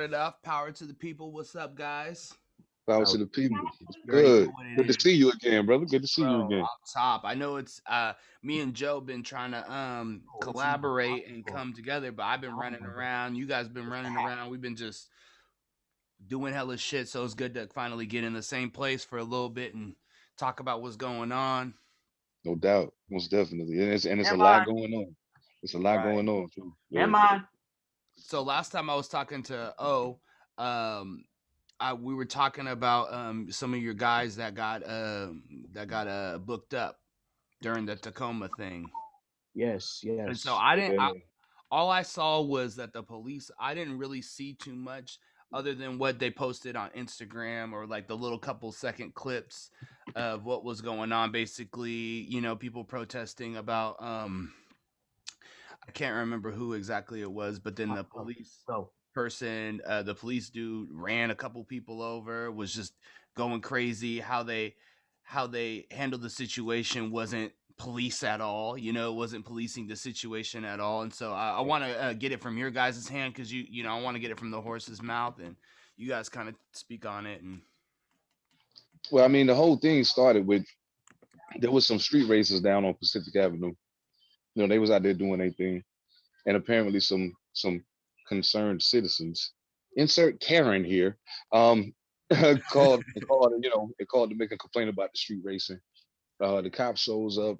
it off. Power to the people. What's up, guys? Power Oh, to the people. It's You already know good. what Good it to is, see you again, brother. Good to see you bro. again. Off top. I know it's me and Joe been trying to collaborate and come together, but I've been running around. You guys been running around. We've been just doing hella shit. So it's good to finally get in the same place for a little bit and talk about what's going on. No doubt. Most definitely. And it's a am lot I? going on. It's a lot Right. going on too. Yeah. Am I? So last time I was talking to um, we were talking about some of your guys that got booked up during the Tacoma thing, Yes, and so yes. I didn't. Yeah. All I saw was that the police. I didn't really see too much other than what they posted on Instagram or like the little couple second clips of what was going on. Basically, people protesting about I can't remember who exactly it was, but then the police So, person, the police dude ran a couple people over, was just going crazy. How they handled the situation wasn't police at all. Wasn't policing the situation at all. And so I want to get it from your guys' hand because I want to get it from the horse's mouth, and you guys kind of speak on it. And Well, I mean, the whole thing started with there was some street races down on Pacific Avenue. They was out there doing their thing, and apparently some concerned citizens, insert Karen here, um, called to make a complaint about the street racing. The cop shows up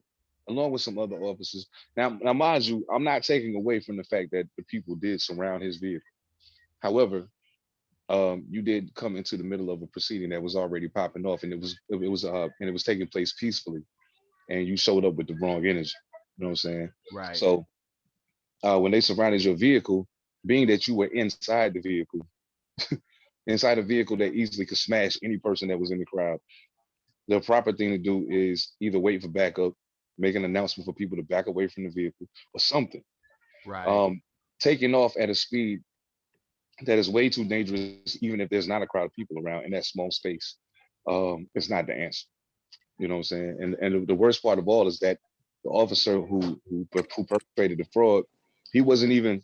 along with some other officers. Now, mind you, I'm not taking away from the fact that the people did surround his vehicle. However, you did come into the middle of a proceeding that was already popping off, and it was taking place peacefully, and you showed up with the wrong energy. You know what I'm saying? right, So when they surrounded your vehicle, being that you were inside a vehicle that easily could smash any person that was in the crowd, the proper thing to do is either wait for backup, make an announcement for people to back away from the vehicle, or something. right. Um, Taking off at a speed that is way too dangerous, even if there's not a crowd of people around in that small space, it's not the answer. You know what I'm saying? And the worst part of all is that the officer who perpetrated the fraud, he wasn't even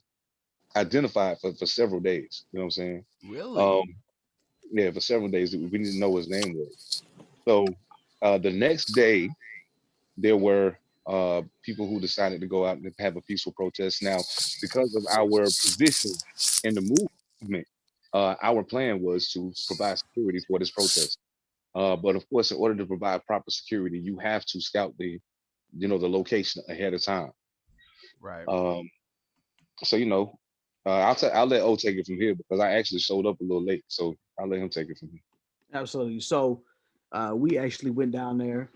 identified for several days. You know what I'm saying? Um, Really? yeah, for several days we didn't know what his name was. So the next day there were people who decided to go out and have a peaceful protest. Now, because of our position in the movement, our plan was to provide security for this protest. But of course, in order to provide proper security, you have to scout the location ahead of time. Right. Um, so I'll let O take it from here because I actually showed up a little late, so I'll let him take it from here. absolutely. So, we actually went down there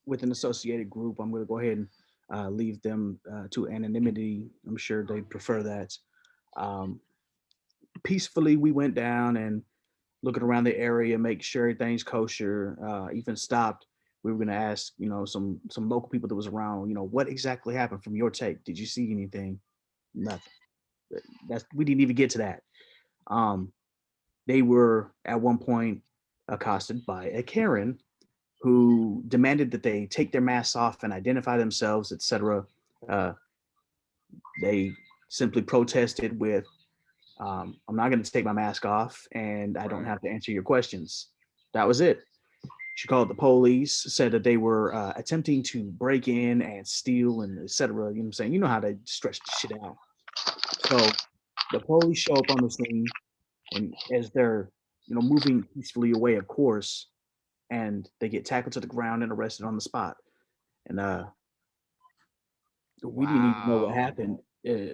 with an associated group. I'm going to go ahead and leave them to anonymity. I'm sure they prefer that. Um, Peacefully, we went down and looking around the area, make sure everything's kosher. Even stopped. We were going to ask, some local people that was around, what exactly happened from your take? Did you see anything? Nothing. That's we didn't even get to that. Um, they were at one point accosted by a Karen who demanded that they take their masks off and identify themselves, etc. Uh, they simply protested with, "I'm not going to take my mask off, and I don't Right. have to answer your questions." That was it. She called the police, said that they were attempting to break in and steal and etc. You know what I'm saying? You know how they stretch the shit out. So the police show up on the scene, and as they're moving peacefully away, of course, and they get tackled to the ground and arrested on the spot. And we didn't even know what Wow. happened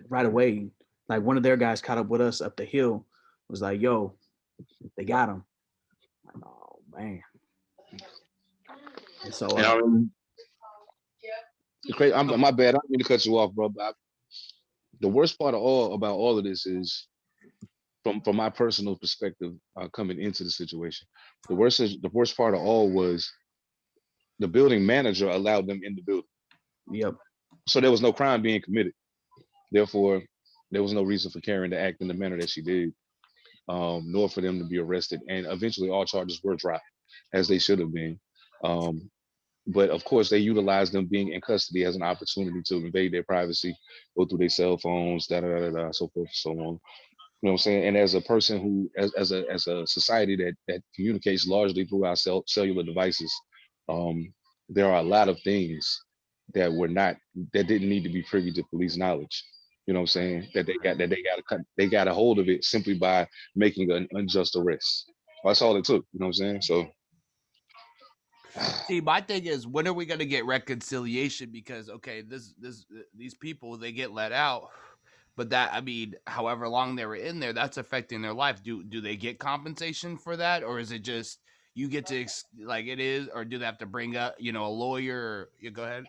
right away. Like one of their guys caught up with us up the hill, was like, "Yo, they got him." Like, oh man. And so And my bad. I don't mean to cut you off, bro. But the worst part of all about all of this is from my personal perspective, coming into the situation. The worst part of all was the building manager allowed them in the building, yep. so there was no crime being committed. Therefore, there was no reason for Karen to act in the manner that she did, nor for them to be arrested. And eventually, all charges were dropped, as they should have been. Um, but of course, they utilized them being in custody as an opportunity to invade their privacy, go through their cell phones, da da da da, so forth and so on. You know what I'm saying? And as a person who, as a society that communicates largely through our cellular devices, um, there are a lot of things that were not that didn't need to be privy to police knowledge. You know what I'm saying? That they got to cut, they got a hold of it simply by making an unjust arrest. That's all it took. You know what I'm saying? So See, my thing is, when are we going to get reconciliation? Because okay, these people, they get let out, but that, I mean, however long they were in there, that's affecting their life. Do they get compensation for that, or is it just you get to like it is, or do they have to bring up a lawyer? Or, you go ahead.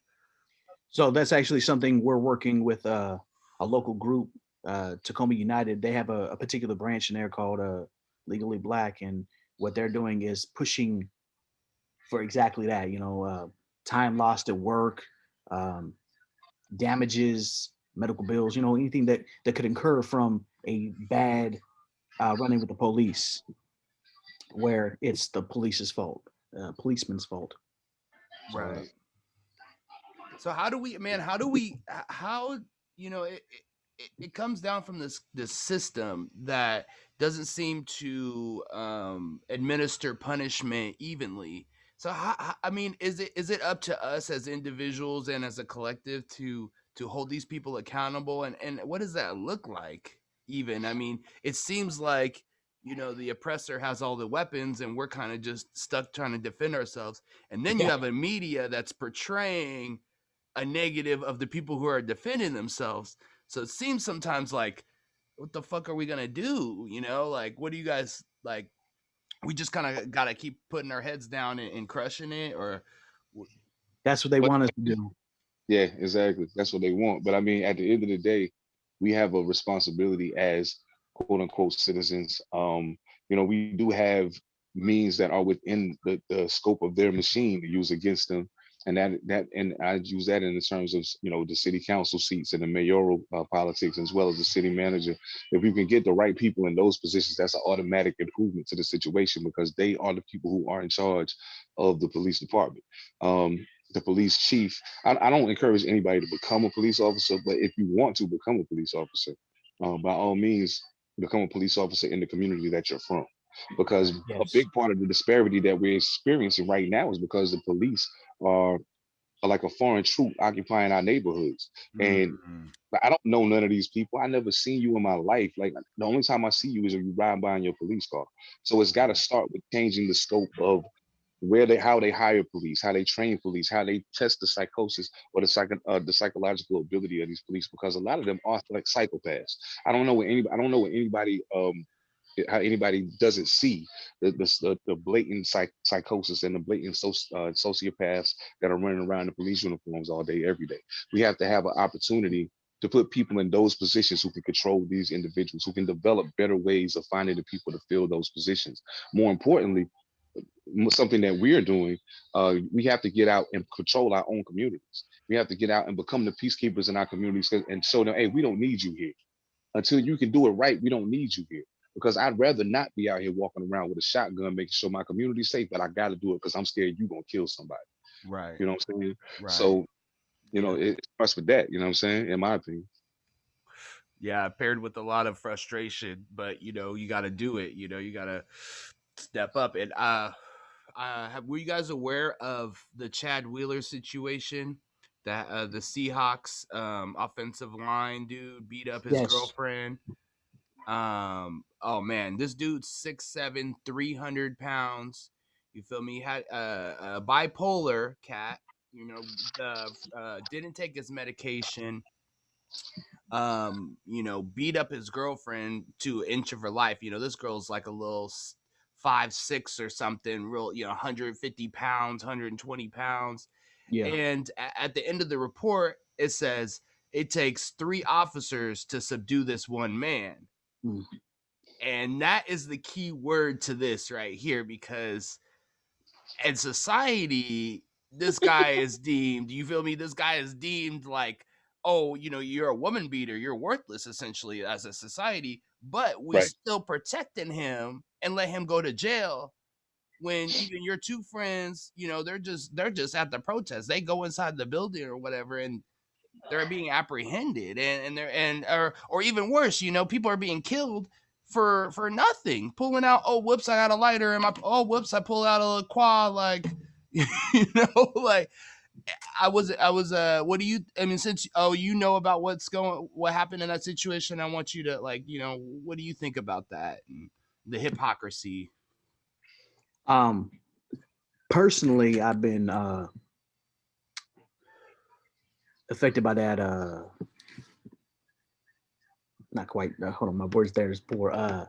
So that's actually something we're working with a local group, Tacoma United. They have a particular branch in there called Legally Black, and what they're doing is pushing for exactly that. Time lost at work, um, damages, medical bills. Anything that could incur from a bad running with the police, where it's the police's fault, policeman's fault. So Right. So how do we, man? How do we? How it comes down from this system that doesn't seem to administer punishment evenly. So I mean, is it up to us as individuals and as a collective to hold these people accountable? And what does that look like? Even, I mean, it seems like the oppressor has all the weapons, and we're kind of just stuck trying to defend ourselves. And then you have a media that's portraying a negative of the people who are defending themselves. So it seems sometimes like, what the fuck are we gonna do? Like, what do you guys like? We just kind of gotta keep putting our heads down and crushing it, or that's what they but want us to do. yeah, exactly. That's what they want. But I mean, at the end of the day, we have a responsibility as quote unquote citizens. We do have means that are within the scope of their machine to use against them. And I use that in the terms of the city council seats and the mayoral politics, as well as the city manager. If you can get the right people in those positions, that's an automatic improvement to the situation because they are the people who are in charge of the police department. The police chief, I don't encourage anybody to become a police officer, but if you want to become a police officer, by all means, become a police officer in the community that you're from. Because a Yes. big part of the disparity that we're experiencing right now is because the police are, are like a foreign troop occupying our neighborhoods. And mm, I don't know none of these people. I never seen you in my life. Like the only time I see you is when you ride by in your police car. So it's got to start with changing the scope of how they hire police, how they train police, how they test the psychosis or the psychological ability of these police, because a lot of them are like psychopaths. I don't know what anybody how anybody doesn't see the blatant psychosis and the blatant sociopaths that are running around in police uniforms all day, every day. We have to have an opportunity to put people in those positions who can control these individuals, who can develop better ways of finding the people to fill those positions. More importantly, something that we're doing, we have to get out and control our own communities. We have to get out and become the peacekeepers in our communities and show them, hey, we don't need you here. Until you can do it right, we don't need you here. Because I'd rather not be out here walking around with a shotgun, making sure my community's safe, but I got to do it because I'm scared you're going to kill somebody. right, You know what I'm saying? right, So, yeah, it starts with that, you know what I'm saying? In my opinion. yeah. Paired with a lot of frustration, but you got to do it. You got to step up. And were you guys aware of the Chad Wheeler situation? That the Seahawks offensive line dude beat up his Yes. girlfriend. Oh man, this dude's 6'7", 300 pounds. You feel me? He had a bipolar cat. The didn't take his medication. Beat up his girlfriend to an inch of her life. This girl's like a little 5'6" or something, real, 150 pounds, 120 pounds. Yeah. And at the end of the report, it says it takes 3 officers to subdue this one man. Mm. And that is the key word to this right here, because in society, this guy is deemed, you feel me? This guy is deemed like, oh, you're a woman beater, you're worthless essentially as a society, but we Right. still protecting him and let him go to jail when even your two friends, they're just at the protest. They go inside the building or whatever, and they're being apprehended, and they're and or even worse, you know, people are being killed for nothing. Pulling out, oh whoops, I got a lighter, and my oh whoops, I pull out a quad, like you know, like I was what do you, I mean, since you know about what happened in that situation, I want you to, like, you know, what do you think about that and the hypocrisy? Um, personally, I've been affected by that. Not quite. Hold on, my words there is poor.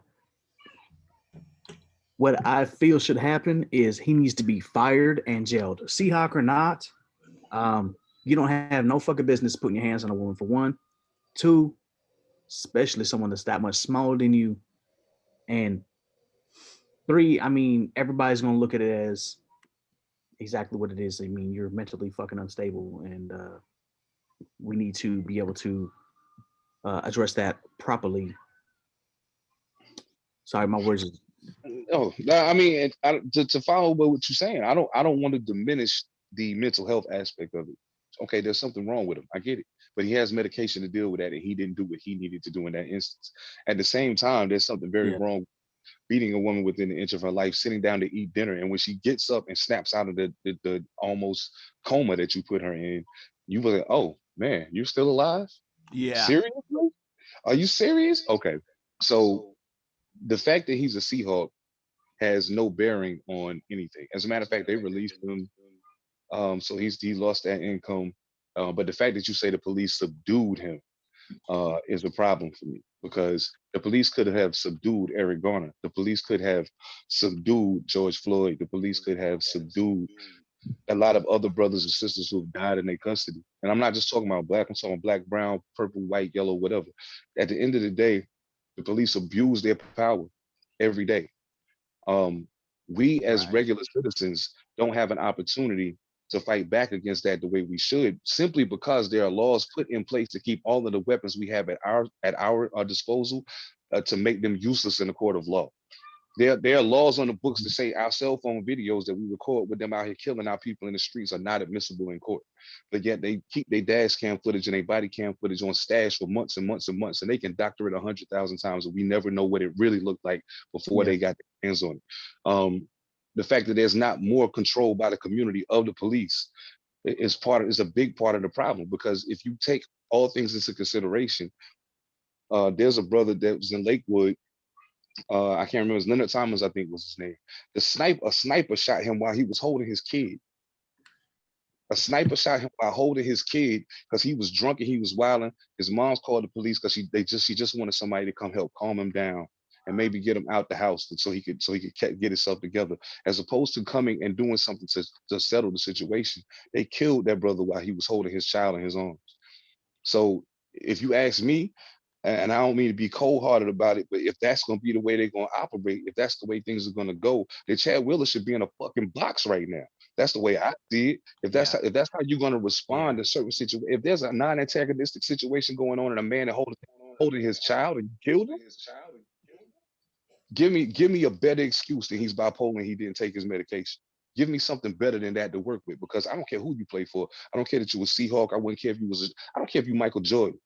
What I feel should happen is he needs to be fired and jailed. Seahawk or not, you don't have no fucking business putting your hands on a woman, for one. Two, especially someone that's that much smaller than you. And three, I mean, everybody's gonna look at it as exactly what it is. I mean, you're mentally fucking unstable, and we need to be able to address that properly. Sorry, my words is Oh, I mean, to follow what you're saying, I don't want to diminish the mental health aspect of it. Okay, there's something wrong with him. I get it, but he has medication to deal with that, and he didn't do what he needed to do in that instance. At the same time, there's something very yeah, wrong beating a woman within the inch of her life, sitting down to eat dinner, and when she gets up and snaps out of the almost coma that you put her in, you were like, oh man, you're still alive? Yeah, Seriously? Are you serious? Okay, so the fact that he's a Seahawk has no bearing on anything. As a matter of fact, they released him, so he lost that income. But the fact that you say the police subdued him is a problem for me, because the police could have subdued Eric Garner. The police could have subdued George Floyd. The police could have subdued a lot of other brothers and sisters who have died in their custody. And I'm not just talking about black. I'm talking about black, brown, purple, white, yellow, whatever. At the end of the day, the police abuse their power every day. um, we as right. regular citizens don't have an opportunity to fight back against that the way we should, simply because there are laws put in place to keep all of the weapons we have at our disposal, to make them useless in the court of law. There are laws on the books to say our cell phone videos that we record with them out here killing our people in the streets are not admissible in court. But yet they keep their dash cam footage and their body cam footage on stash for months and months and months, and they can doctor it 100,000 times, and we never know what it really looked like before yeah. they got their hands on it. The fact that there's not more control by the community of the police is a big part of the problem, because if you take all things into consideration, there's a brother that was in Lakewood. I can't remember. Leonard Thomas, I think was his name. A sniper shot him while he was holding his kid. A sniper shot him while holding his kid because he was drunk and he was wilding. His mom's called the police because she just wanted somebody to come help calm him down and maybe get him out the house so he could get himself together. As opposed to coming and doing something to settle the situation, they killed that brother while he was holding his child in his arms. So if you ask me, and I don't mean to be cold-hearted about it, but if that's going to be the way they're going to operate, if that's the way things are going to go, then Chad Wheeler should be in a fucking box right now. That's the way I see it. Yeah, If that's how you're going to respond yeah, to certain situations, if there's a non-antagonistic situation going on and a man holding his child and you killed him, give me a better excuse than he's bipolar and he didn't take his medication. Give me something better than that to work with, because I don't care who you play for. I don't care that you were Seahawk. I wouldn't care if you was. I don't care if you Michael Jordan.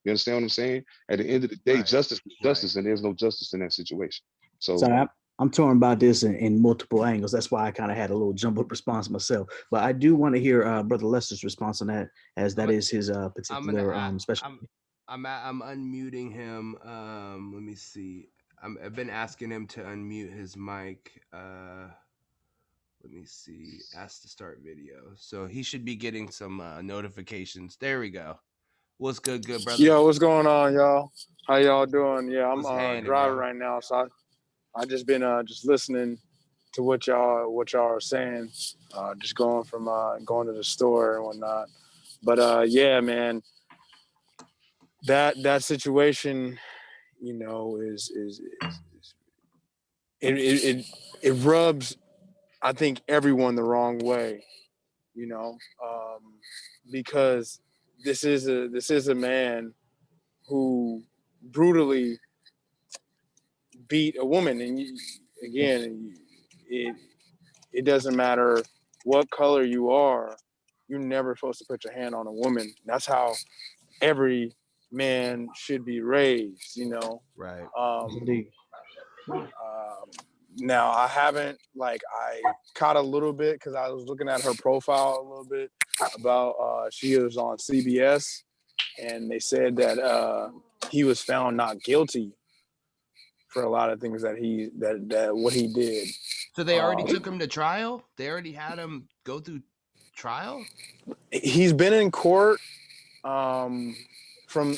You understand what I'm saying? At the end of the day, right, justice is right. justice, and there's no justice in that situation. So So I'm torn about this in multiple angles. That's why I kind of had a little jumbled response myself. But I do want to hear Brother Lester's response on that, as I'm that a, is his I'm gonna particular special. I'm unmuting him. Let me see. I've been asking him to unmute his mic. Let me see. Ask to start video. So he should be getting some notifications. There we go. What's good, brother? Yo, what's going on, y'all? How y'all doing? Yeah, I'm What's happening, driving bro? right now, so I just been just listening to what y'all are saying, just going from going to the store and whatnot. But yeah, man, that situation, is it rubs, I think, everyone the wrong way, you know, because this is a man who brutally beat a woman, and again, it doesn't matter what color you are. you're never supposed to put your hand on a woman. That's how every man should be raised, you know. Right. Indeed. Now I haven't like I caught a little bit because I was looking at her profile a little bit about she was on CBS and they said that he was found not guilty for a lot of things that what he did. So they already Um, took him to trial? They already had him go through trial? he's been in court from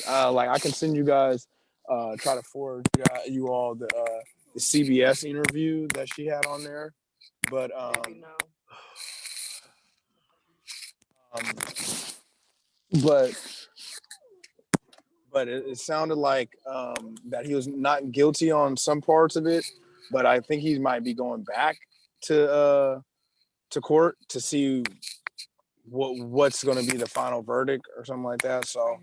like I can send you guys try to forward you all the CBS interview that she had on there, but um but it sounded like that he was not guilty on some parts of it, but I think he might be going back to court to see what's going to be the final verdict or something like that. So,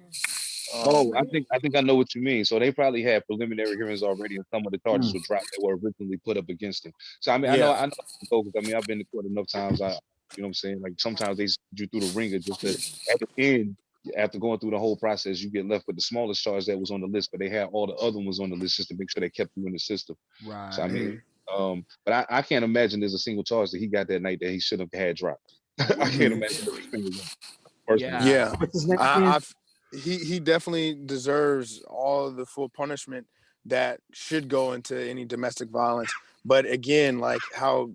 Oh, I think I know what you mean. So they probably had preliminary hearings already, and some of the charges were dropped that were originally put up against him. So I mean, I know, yeah, I know. Because I mean, I've been to court enough times. You know what I'm saying? Like sometimes they send you through the ringer just to at the end, after going through the whole process, you get left with the smallest charge that was on the list, but they had all the other ones on the list just to make sure they kept you in the system. So I Right. mean, but I can't imagine there's a single charge that he got that night that he should have had dropped. I can't imagine there was a single one, personally. Yeah. yeah. What's his name I, again? I've he definitely deserves all the full punishment that should go into any domestic violence. But again, like how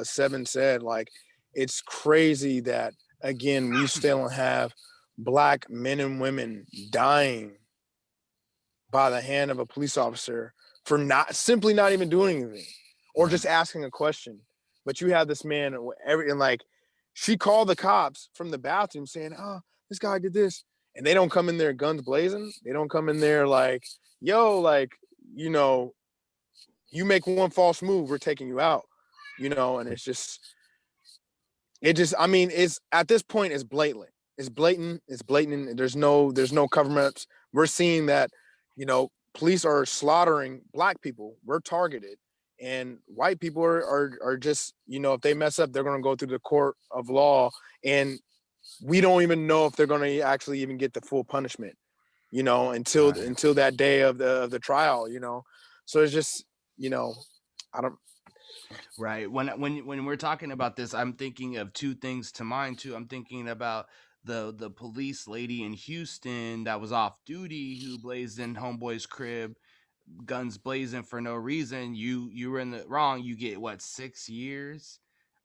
Seven said, like it's crazy that again we still have black men and women dying by the hand of a police officer for not even doing anything or just asking a question. But you have this man and like she called the cops from the bathroom saying, "Oh, this guy did this," and they don't come in there guns blazing. They don't come in there like, "Yo, like you know, you make one false move, we're taking you out," you know. And I mean, it's at this point, it's blatant. It's blatant. It's blatant. There's no cover ups. We're seeing that, you know, police are slaughtering black people. We're targeted, and white people are just, you know, if they mess up, they're going to go through the court of law, and we don't even know if they're going to actually even get the full punishment, you know, Right. until that day of the trial, you know. So it's just, you know, I don't. Right. When we're talking about this, I'm thinking of two things to mind too. I'm thinking about the police lady in Houston that was off duty who blazed in homeboy's crib, guns blazing for no reason. You were in the wrong. You get what, 6 years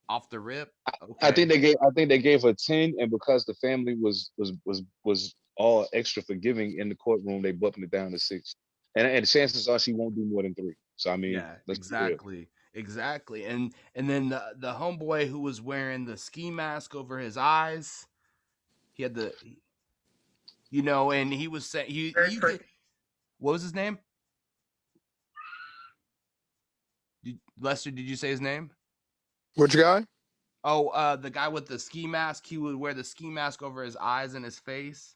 off the rip? Okay. I think they gave her 10, and because the family was all extra forgiving in the courtroom, they bumped it down to 6. And chances are she won't do more than 3. So I mean, Yeah, let's be real. exactly. Exactly. And then the homeboy who was wearing the ski mask over his eyes, he had the and he was saying he you get what was his name? Lester, did you say his name? Which guy? Oh, the guy with the ski mask. He would wear the ski mask over his eyes and his face.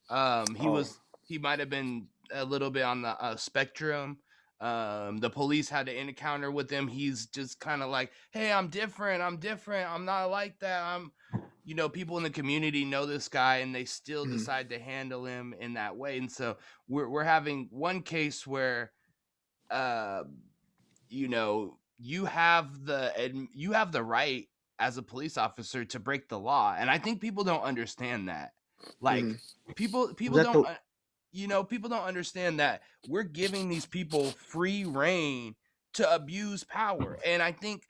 He Oh, was he might have been a little bit on the spectrum. The police had an encounter with him. He's just kind of like, "Hey, I'm different. I'm different. I'm not like that. People in the community know this guy, and they still decide to handle him in that way." And so we're having one case where, uh, you have the right as a police officer to break the law, and I think people don't understand that. Like Was people that don't the people don't understand that we're giving these people free reign to abuse power. And I think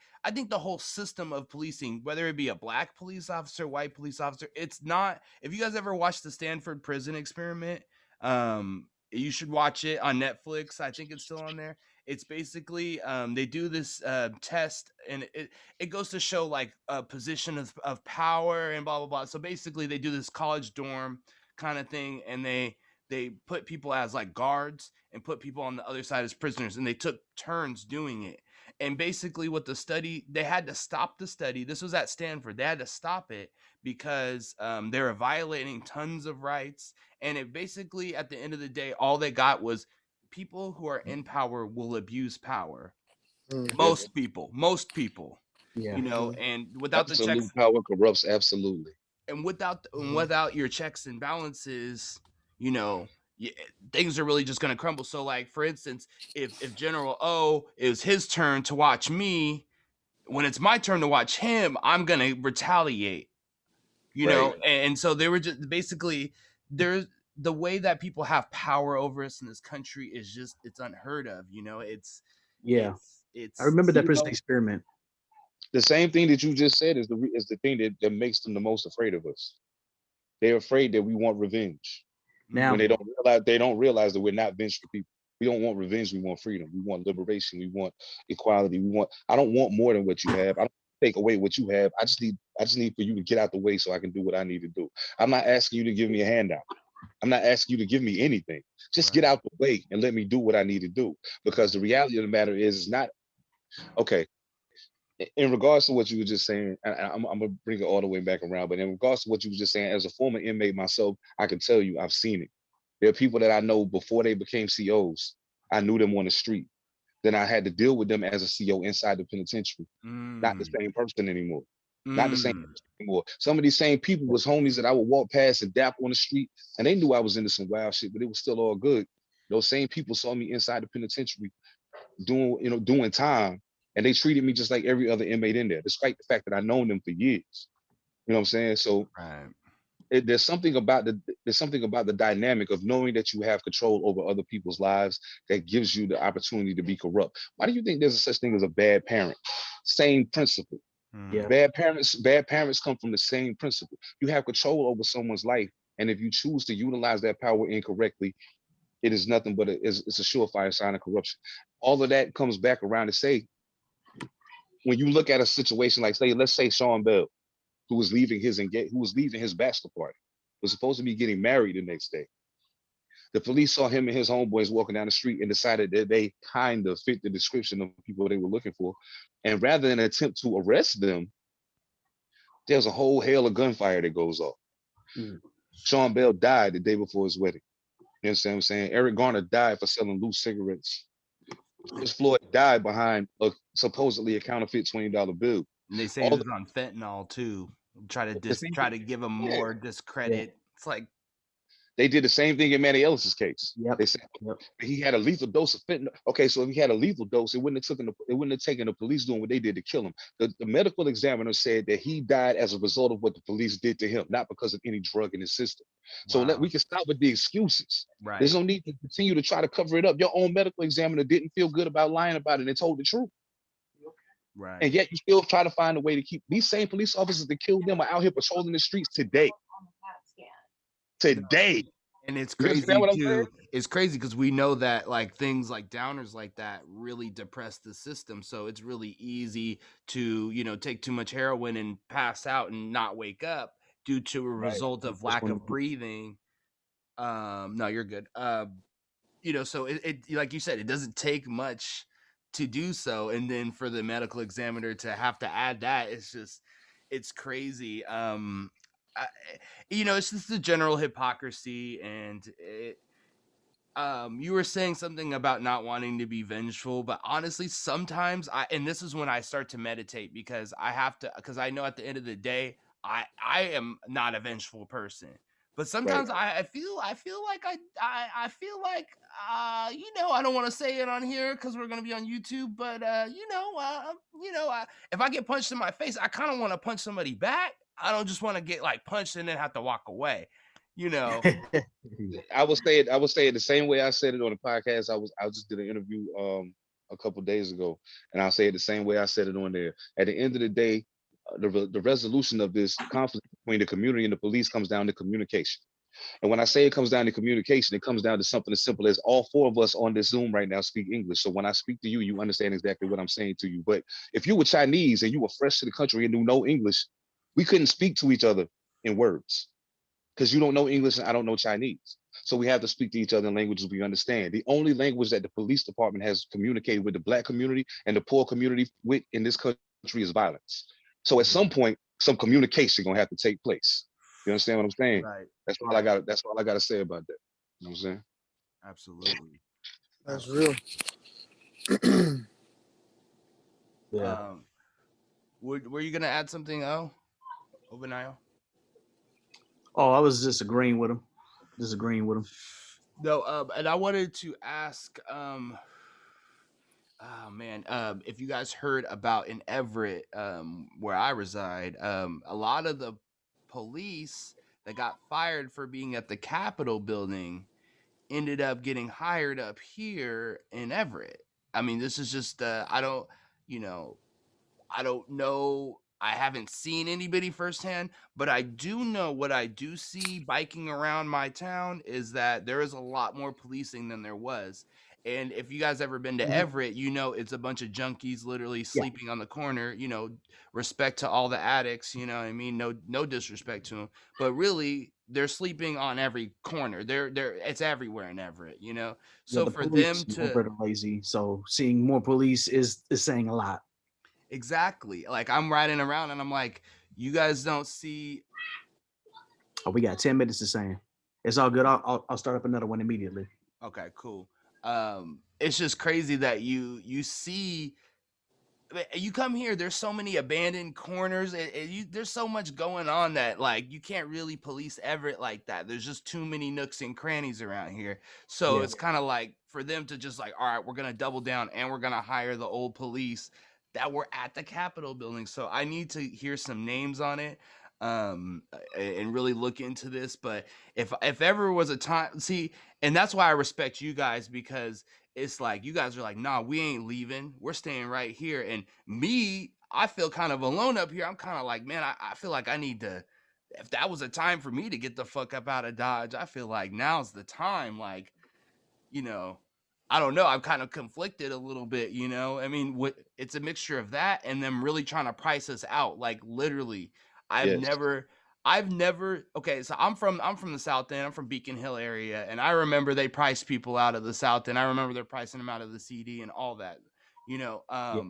the whole system of policing, whether it be a black police officer, white police officer, it's not. If you guys ever watched the Stanford prison experiment, you should watch it on Netflix. I think it's still on there. It's basically, they do this test, and it goes to show like a position of power and blah blah blah. So basically they do this college dorm kind of thing, and they put people as like guards and put people on the other side as prisoners, and they took turns doing it. And basically what the study, they had to stop the study. This was at Stanford. They had to stop it because they were violating tons of rights. And it basically, at the end of the day, all they got was people who are in power will abuse power. Yep. Most people, yeah. and without the checks. Absolute power corrupts absolutely. without your checks and balances, you know, things are really just going to crumble. So like for instance, if General O, it was his turn to watch me, when it's my turn to watch him, I'm going to retaliate, you Right. know. And so they were just basically, there's the way that people have power over us in this country is just, it's unheard of, you know. Yeah, I It's remember that You prison know, experiment. the same thing that you just said is the thing that makes them the most afraid of us. They're afraid that we want revenge. When Now, mm, they don't realize that we're not vengeful people. We don't want revenge. We want freedom. We want liberation. We want equality. I don't want more than what you have. I don't take away what you have. I just need for you to get out the way so I can do what I need to do. I'm not asking you to give me a handout. I'm not asking you to give me anything. Just get right. out the way and let me do what I need to do. Because the reality of the matter is not okay. In regards to what you were just saying, and I'm gonna bring it all the way back around. But in regards to what you were just saying, as a former inmate myself, I can tell you I've seen it. There are people that I know before they became COs. I knew them on the street. Then I had to deal with them as a CO inside the penitentiary. Not the Mm, same person anymore. Not the same mm, person anymore. Some of these same people was homies that I would walk past and dap on the street, and they knew I was into some wild shit, but it was still all good. Those same people saw me inside the penitentiary doing time, and they treated me just like every other inmate in there, despite the fact that I known them for years. You know what I'm saying? So right. there's something about the dynamic of knowing that you have control over other people's lives that gives you the opportunity to be corrupt. Why do you think there's a such thing as a bad parent? Same principle. yeah, Mm, Bad parents come from the same principle. You have control over someone's life, and if you choose to utilize that power incorrectly, it is nothing but it's a surefire sign of corruption. All of that comes back around to say, when you look at a situation like, say, let's say Sean Bell, who was leaving his bachelor party, was supposed to be getting married the next day. The police saw him and his homeboys walking down the street and decided that they kind of fit the description of people they were looking for. And rather than attempt to arrest them, there's a whole hail of gunfire that goes off. mm, Sean Bell died the day before his wedding. You understand what I'm saying? Eric Garner died for selling loose cigarettes. Chris Floyd died behind supposedly a counterfeit $20 bill. and they say he All was on fentanyl too. the same Try thing. to give him Yeah, more yeah, discredit. It's like, they did the same thing in Manny Ellis's case. yep, They said yep. he had a lethal dose of fentanyl. Okay, so if he had a lethal dose, it wouldn't have taken the police doing what they did to kill him. The medical examiner said that he died as a result of what the police did to him, not because of any drug in his system. So we wow, can stop with the excuses. There's right, no need to continue to try to cover it up. Your own medical examiner didn't feel good about lying about it and told the truth. right. And yet you still try to find a way to keep these same police officers that killed them are out here patrolling the streets today. No, Today. and it's You understand crazy what I'm saying? too. It's crazy because we know that like things like downers like that really depress the system. So it's really easy to, you know, take too much heroin and pass out and not wake up due to a Right. result of Just lack one of of the breathing. No, you're good. You know, so it like you said, it doesn't take much to do so, and then for the medical examiner to have to add that, it's just, it's crazy. I, you know, it's just the general hypocrisy, and you were saying something about not wanting to be vengeful, but honestly sometimes and this is when I start to meditate, because I have to, because I know at the end of the day I am not a vengeful person, but right. sometimes I feel like I feel like you know, I don't want to say it on here because we're gonna be on YouTube, but you know, if I get punched in my face, I kind of want to punch somebody back. I don't just want to get like punched and then have to walk away, you know. I would say it the same way I said it on the podcast. I just did an interview a couple days ago, and I'll say it the same way I said it on there. At the end of the day, the resolution of this conflict between the community and the police comes down to communication. And when I say it comes down to communication, it comes down to something as simple as all four of us on this Zoom right now speak English. So when I speak to you, you understand exactly what I'm saying to you. But if you were Chinese and you were fresh to the country and knew no English, we couldn't speak to each other in words because you don't know English and I don't know Chinese. So we have to speak to each other in languages we understand. The only language that the police department has communicated with the black community and the poor community with in this country is violence. So at some point, some communication gonna have to take place. You understand what I'm saying? Right, That's all I right. got. That's all I got to say about that. You know what I'm saying? Absolutely. That's real. Absolutely. Yeah. Were you gonna add something, Obanayo? Oh, I was just agreeing with him. Disagreeing with him. No, and I wanted to ask, oh man, if you guys heard about in Everett, where I reside, a lot of the police that got fired for being at the Capitol building ended up getting hired up here in Everett. I mean, this is just, you know, I don't know. I haven't seen anybody firsthand, but I do know what I do see biking around my town is that there is a lot more policing than there was. And if you guys ever been to Mhm. Everett, you know it's a bunch of junkies literally Yeah, sleeping on the corner. Respect to all the addicts. You know what I mean? No disrespect to them, but really they're sleeping on every corner. They're it's everywhere in Everett. yeah. So The for police them in to Everett are lazy, so seeing more police is saying a lot. exactly like I'm riding around and I'm like, you guys don't see. Oh, we got 10 minutes to saying. It's all good. I'll start up another one immediately. Okay, cool. It's just crazy that you see you come here. There's so many abandoned corners. There's so much going on that like you can't really police Everett like that. There's just too many nooks and crannies around here. So Yeah, it's kind of like for them to just like, all right, we're gonna double down and we're gonna hire the old police that were at the Capitol building. So I need to hear some names on it, and really look into this. But if ever was a time, see, and that's why I respect you guys because it's like you guys are like, nah, we ain't leaving. We're staying right here. And me, I feel kind of alone up here. I'm kind of like, man, I feel like I need to. If that was a time for me to get the fuck up out of Dodge, I feel like now's the time. Like, you know, I don't know. I'm kind of conflicted a little bit, I mean, it's a mixture of that and them really trying to price us out. Like literally, I've Yes. never I've never okay, so I'm from the South End. I'm from Beacon Hill area, and I remember they priced people out of the South End. I remember they're pricing them out of the CD and all that, you know. yeah,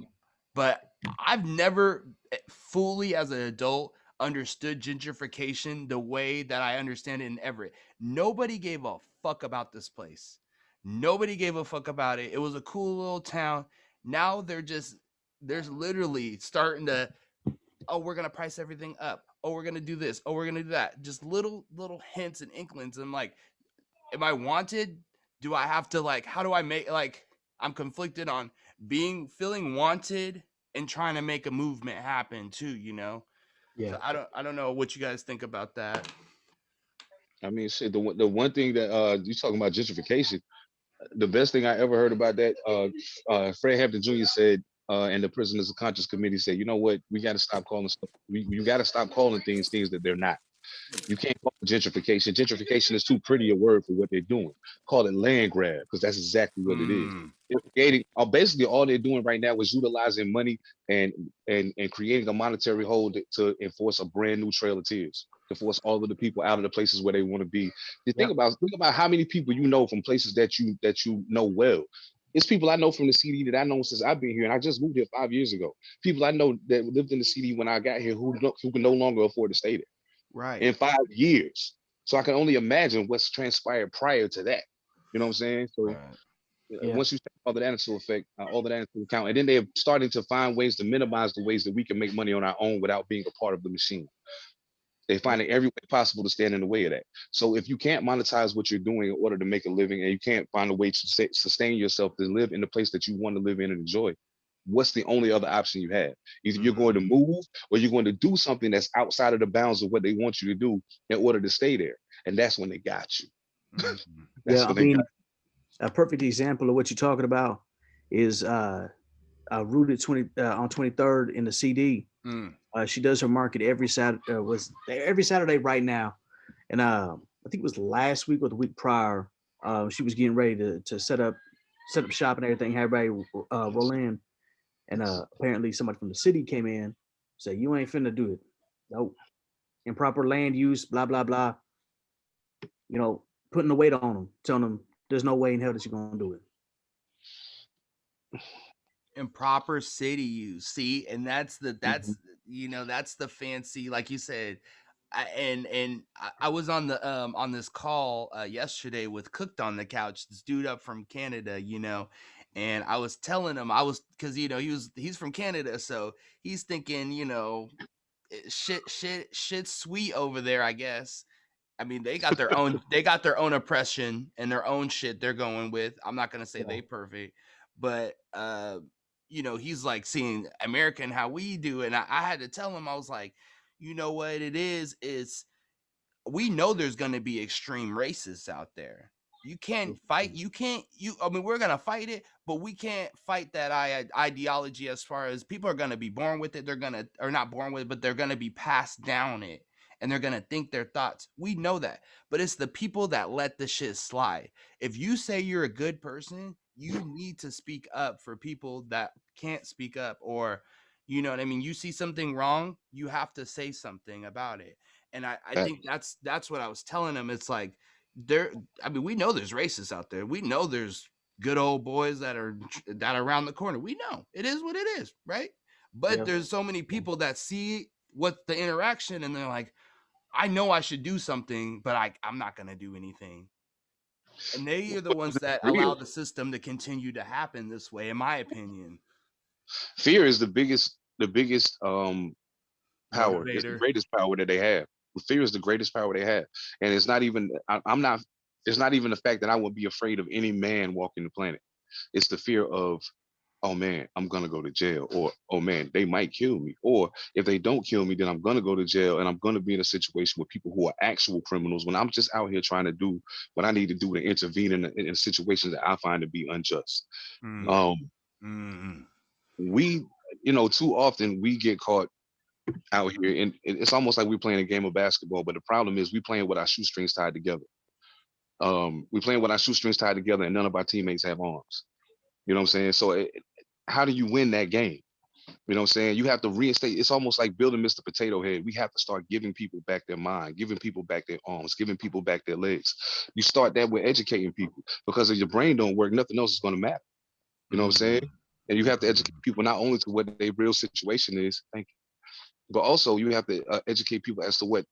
But I've never fully as an adult understood gentrification the way that I understand it in Everett. Nobody gave a fuck about this place. Nobody gave a fuck about it. It was a cool little town. Now there's literally starting to, oh, we're gonna price everything up. Oh, we're gonna do this. Oh, we're gonna do that. Just little hints and inklings. I'm like, am I wanted? Do I have to like? How do I make like? I'm conflicted on feeling wanted and trying to make a movement happen too. yeah, So I don't know what you guys think about that. I mean, shit. The one thing that you talking about gentrification. The best thing I ever heard about that, Fred Hampton Jr. said, and the Prisoners of Conscience Committee said, you know what, we got to stop calling stuff. You got to stop calling things that they're not. You can't call it gentrification. Gentrification is too pretty a word for what they're doing. Call it land grab because that's exactly what it is. Mm, They're creating, basically, all they're doing right now is utilizing money and creating a monetary hold to enforce a brand new Trail of Tears, to force all of the people out of the places where they want to be. You yeah, think about how many people you know from places that you know well. It's people I know from the CD that I know since I've been here, and I just moved here 5 years ago. People I know that lived in the CD when I got here who can no longer afford to stay there right. in 5 years. So I can only imagine what's transpired prior to that. You know what I'm saying? So Right. yeah, once you take all of that into effect, all of that into account, and then they're starting to find ways to minimize the ways that we can make money on our own without being a part of the machine. They yeah, find it every way possible to stand in the way of that. So if you can't monetize what you're doing in order to make a living, and you can't find a way to sustain yourself to live in the place that you want to live in and enjoy, what's the only other option you have? Either you're going to Mm, move or you're going to do something that's outside of the bounds of what they want you to do in order to stay there. And that's when they got you. mm, yeah. That's I when they got mean, a perfect example of what you're talking about is rooted 23rd in the CD. mm. She does her market every Saturday. Was every Saturday right now, and I think it was last week or the week prior. She was getting ready to set up shop and everything. Have everybody roll in, and apparently somebody from the city came in, said, "You ain't finna do it. Nope. Improper land use. Blah blah blah. You know, putting the weight on them, telling them there's no way in hell that you're gonna do it." Improper city use. See, and Mhm. that's the fancy, like you said. I was on this call yesterday with Cooked on the Couch, this dude up from Canada, and I was telling him because he's from Canada, so he's thinking, shit's sweet over there, I guess. I mean, they got their own oppression and their own shit they're going with. I'm not gonna say they perfect, but he's like seeing America and how we do, and I had to tell him, I was like, you know what it is we know there's gonna be extreme racists out there. You can't fight. You can't. I mean, we're gonna fight it, but we can't fight that ideology. As far as people are gonna be born with it, they're gonna or not born with it, but they're gonna be passed down it, and they're gonna think their thoughts. We know that, but it's the people that let the shit slide. If you say you're a good person, you need to speak up for people that can't speak up, or you know what I mean. You see something wrong, you have to say something about it. And I think that's what I was telling him. It's like I mean, we know there's racists out there. We know there's good old boys that are around the corner. We know it is what it is, right? But Yeah. there's so many people that see what the interaction and they're like, I know I should do something, but I'm not gonna do anything. And they are the ones that Fear, allow the system to continue to happen this way, in my opinion. fear is the biggest power. It's the Motivator. greatest power that they have. Fear is the greatest power they have, and it's not even. I'm not. It's not even the fact that I would be afraid of any man walking the planet. It's the fear of, oh man, I'm gonna go to jail, or oh man, they might kill me, or if they don't kill me, then I'm gonna go to jail, and I'm gonna be in a situation with people who are actual criminals when I'm just out here trying to do what I need to do to intervene in situations that I find to be unjust. Mm. Um, Mm. we, too often we get caught out here, and it's almost like we're playing a game of basketball. But the problem is, we playing with our shoestrings tied together. We playing with our shoestrings tied together, and none of our teammates have arms. You know what I'm saying? So, how do you win that game? You know what I'm saying? You have to reinstate. It's almost like building Mr. Potato Head. We have to start giving people back their mind, giving people back their arms, giving people back their legs. You start that with educating people, because if your brain don't work, nothing else is going to matter. You know what I'm saying? Mm. And you have to educate people not only to what their real situation is. Thank you. But also you have to educate people as to what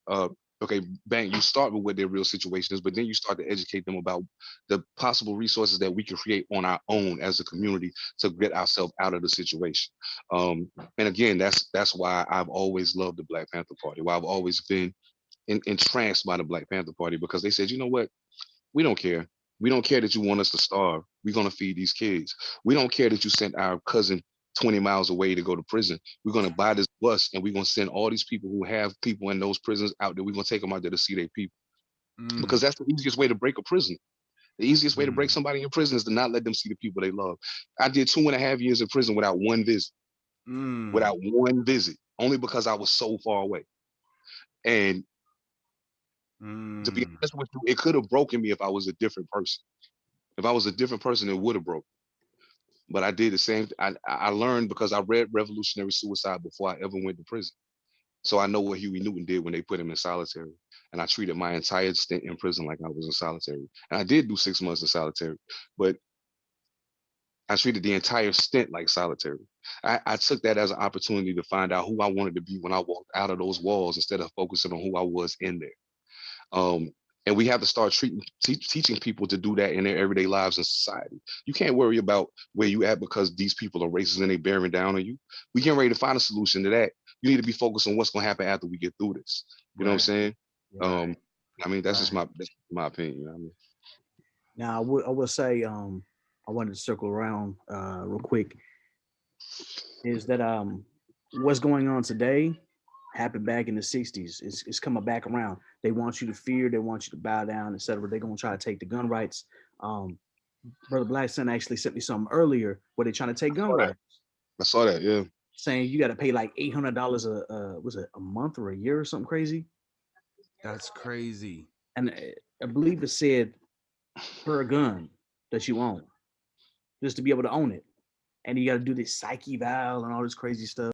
okay, bang, you start with what their real situation is, but then you start to educate them about the possible resources that we can create on our own as a community to get ourselves out of the situation. And again, that's why I've always loved the Black Panther Party, why I've always been entranced by the Black Panther Party, because they said, you know what, we don't care. We don't care that you want us to starve. We're going to feed these kids. We don't care that you sent our cousin 20 miles away to go to prison. We're going to buy this bus, and we're going to send all these people who have people in those prisons out there. We're going to take them out there to see their people, because Mm. that's the easiest way to break a prison. The easiest way to break Mm. somebody in prison is to not let them see the people they love. I did 2.5 years in prison Mm. without one visit, only because I was so far away. And to be Mm. honest with you, it could have broken me if I was a different person. If I was a different person, it would have broken. But I did the same. I learned because I read Revolutionary Suicide before I ever went to prison. So I know what Huey Newton did when they put him in solitary. And I treated my entire stint in prison like I was in solitary. And I did do 6 months in solitary, but I treated the entire stint like solitary. I took that as an opportunity to find out who I wanted to be when I walked out of those walls, instead of focusing on who I was in there. Um, and we have to start teaching people to do that in their everyday lives in society. You can't worry about where you at because these people are racist and they bearing down on you. We getting ready to find a solution to that. You need to be focused on what's going to happen after we get through this. You know what I'm Right. saying? Right. I mean, that's just Right. my opinion. You know what I mean? Now, I will say, I wanted to circle around real quick. Is that what's going on today happened back in the '60s? It's coming back around. They want you to fear. They want you to bow down, etc. They're gonna try to take the gun rights. Um, Brother Blackson actually sent me something earlier where they're trying to take gun Saw that. rights, I saw that. Yeah. saying you got to pay like $800 was it a month or a year or something crazy? That's crazy. And I believe it said per gun that you own, just to be able to own it. And you got to do this psyche eval and all this crazy stuff.